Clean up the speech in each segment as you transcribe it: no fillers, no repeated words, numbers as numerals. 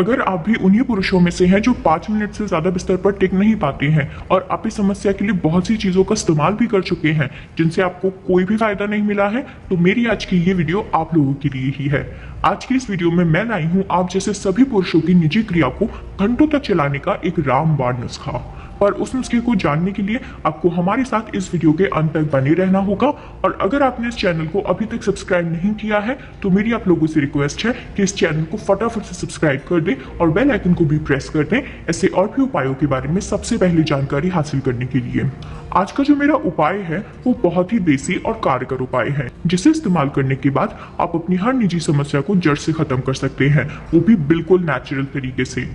अगर आप भी उन्हीं पुरुषों में से हैं जो 5 मिनट से ज्यादा बिस्तर पर टिक नहीं पाते हैं और आप इस समस्या के लिए बहुत सी चीजों का इस्तेमाल भी कर चुके हैं जिनसे आपको कोई भी फायदा नहीं मिला है, तो मेरी आज की ये वीडियो आप लोगों के लिए ही है। आज की इस वीडियो में मैं लाई हूँ आप जैसे सभी पुरुषों की निजी क्रिया को घंटों तक चलाने का एक रामबाण नुस्खा। पर उस नुस्खे को जानने के लिए आपको हमारे साथ इस वीडियो के अंत तक बने रहना होगा। और अगर आपने इस चैनल को अभी तक सब्सक्राइब नहीं किया है तो मेरी आप लोगों से रिक्वेस्ट है कि इस चैनल को फटाफट से सब्सक्राइब कर दें और बेल आइकन को भी प्रेस कर दें, ऐसे और भी उपायों के बारे में सबसे पहले जानकारी हासिल करने के लिए। आज का जो मेरा उपाय है वो बहुत ही देसी और कारगर उपाय है, जिसे इस्तेमाल करने के बाद आप अपनी हर निजी समस्या को जड़ से खत्म कर सकते हैं, वो भी बिल्कुल नेचुरल तरीके से।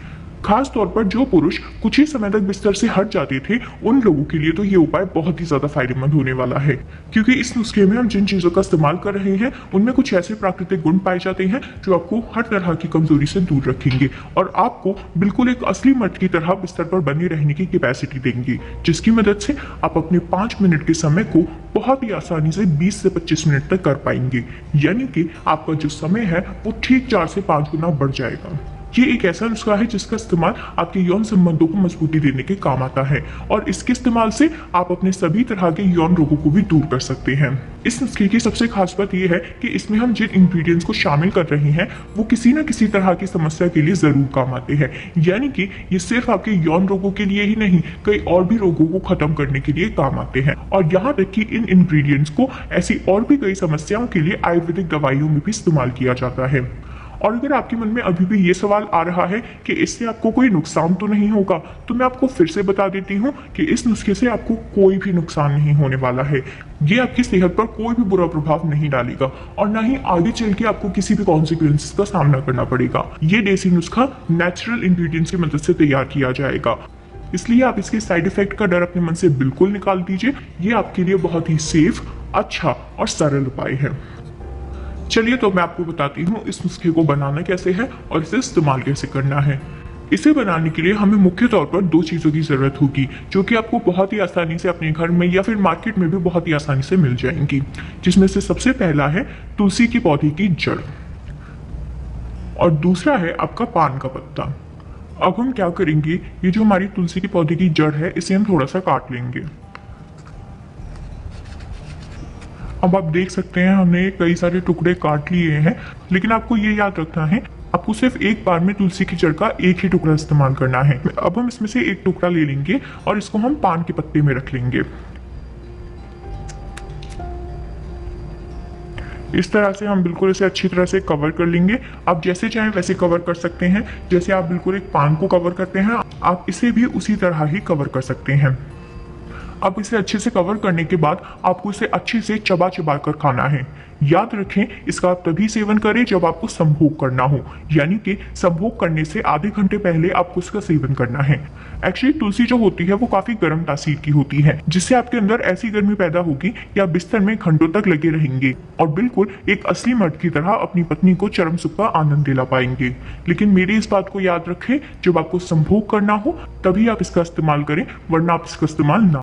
खास तौर पर जो पुरुष कुछ ही समय तक बिस्तर से हट जाते थे उन लोगों के लिए तो ये उपाय बहुत ही ज्यादा फायदेमंद होने वाला है, क्योंकि इस नुस्खे में हम जिन चीजों का इस्तेमाल कर रहे हैं उनमें कुछ ऐसे प्राकृतिक गुण पाए जाते हैं जो आपको हर तरह की कमजोरी से दूर रखेंगे और आपको बिल्कुल एक असली मर्द की तरह बिस्तर पर बने रहने की कैपेसिटी देंगे, जिसकी मदद से आप अपने 5 मिनट के समय को बहुत ही आसानी से 20 से 25 मिनट तक कर पाएंगे। यानी कि आपका जो समय है वो ठीक 4 से 5 गुना बढ़ जाएगा। ये एक ऐसा नुस्खा है जिसका इस्तेमाल आपके यौन संबंधों को मजबूती देने के काम आता है और इसके इस्तेमाल से आप अपने सभी तरह के यौन रोगों को भी दूर कर सकते हैं। इस नुस्खे की सबसे खास बात यह है कि इसमें हम जिन इंग्रेडिएंट्स को शामिल कर रहे हैं वो किसी न किसी तरह की समस्या के लिए जरूर काम आते हैं। यानी कि ये सिर्फ आपके यौन रोगों के लिए ही नहीं, कई और भी रोगों को खत्म करने के लिए काम आते हैं। और यहाँ तक कि इन इंग्रेडिएंट्स को ऐसी और भी कई समस्याओं के लिए आयुर्वेदिक दवाइयों में भी इस्तेमाल किया जाता है। और अगर आपके मन में अभी भी ये सवाल आ रहा है कि इससे आपको कोई नुकसान तो नहीं होगा, तो मैं आपको फिर से बता देती हूँ कि इस नुस्खे से आपको कोई भी नुकसान नहीं होने वाला है। ये आपकी सेहत पर कोई भी बुरा प्रभाव नहीं डालेगा और ना ही आगे चल के आपको किसी भी कॉन्सिक्वेंसेस का सामना करना पड़ेगा। ये देसी नुस्खा नेचुरल इंग्रेडिएंट्स की मदद से तैयार किया जाएगा, इसलिए आप इसके साइड इफेक्ट का डर अपने मन से बिल्कुल निकाल दीजिए। ये आपके लिए बहुत ही सेफ, अच्छा और सरल उपाय है। चलिए तो मैं आपको बताती हूँ इस नुस्खे को बनाना कैसे है और इसे इस्तेमाल कैसे करना है। इसे बनाने के लिए हमें मुख्य तौर पर 2 चीजों की जरूरत होगी, जो कि आपको बहुत ही आसानी से अपने घर में या फिर मार्केट में भी बहुत ही आसानी से मिल जाएंगी, जिसमें से सबसे पहला है तुलसी की पौधे की जड़ और दूसरा है आपका पान का पत्ता। अब हम क्या करेंगे, ये जो हमारी तुलसी की पौधे की जड़ है इसे हम थोड़ा सा काट लेंगे। अब आप देख सकते हैं हमने कई सारे टुकड़े काट लिए हैं, लेकिन आपको ये याद रखना है आपको सिर्फ एक बार में तुलसी की जड़ का एक ही टुकड़ा इस्तेमाल करना है। अब हम इसमें से एक टुकड़ा ले लेंगे और इसको हम पान के पत्ते में रख लेंगे। इस तरह से हम बिल्कुल इसे अच्छी तरह से कवर कर लेंगे। आप जैसे चाहें वैसे कवर कर सकते हैं, जैसे आप बिल्कुल एक पान को कवर करते हैं आप इसे भी उसी तरह ही कवर कर सकते हैं। अब इसे अच्छे से कवर करने के बाद आपको इसे अच्छे से चबा चबा कर खाना है। याद रखें, इसका आप तभी सेवन करें जब आपको संभोग करना हो, यानी कि संभोग करने से आधे घंटे पहले आपको इसका सेवन करना है। एक्चुअली तुलसी जो होती है वो काफी गर्म तासीर की होती है, जिससे आपके अंदर ऐसी गर्मी पैदा होगी कि आप बिस्तर में घंटों तक लगे रहेंगे और बिल्कुल एक असली मर्द की तरह अपनी पत्नी को चरम सुख का आनंद दिला पाएंगे। लेकिन मेरी इस बात को याद रखें, जब आपको संभोग करना हो तभी आप इसका इस्तेमाल करें, वरना आप इसका इस्तेमाल ना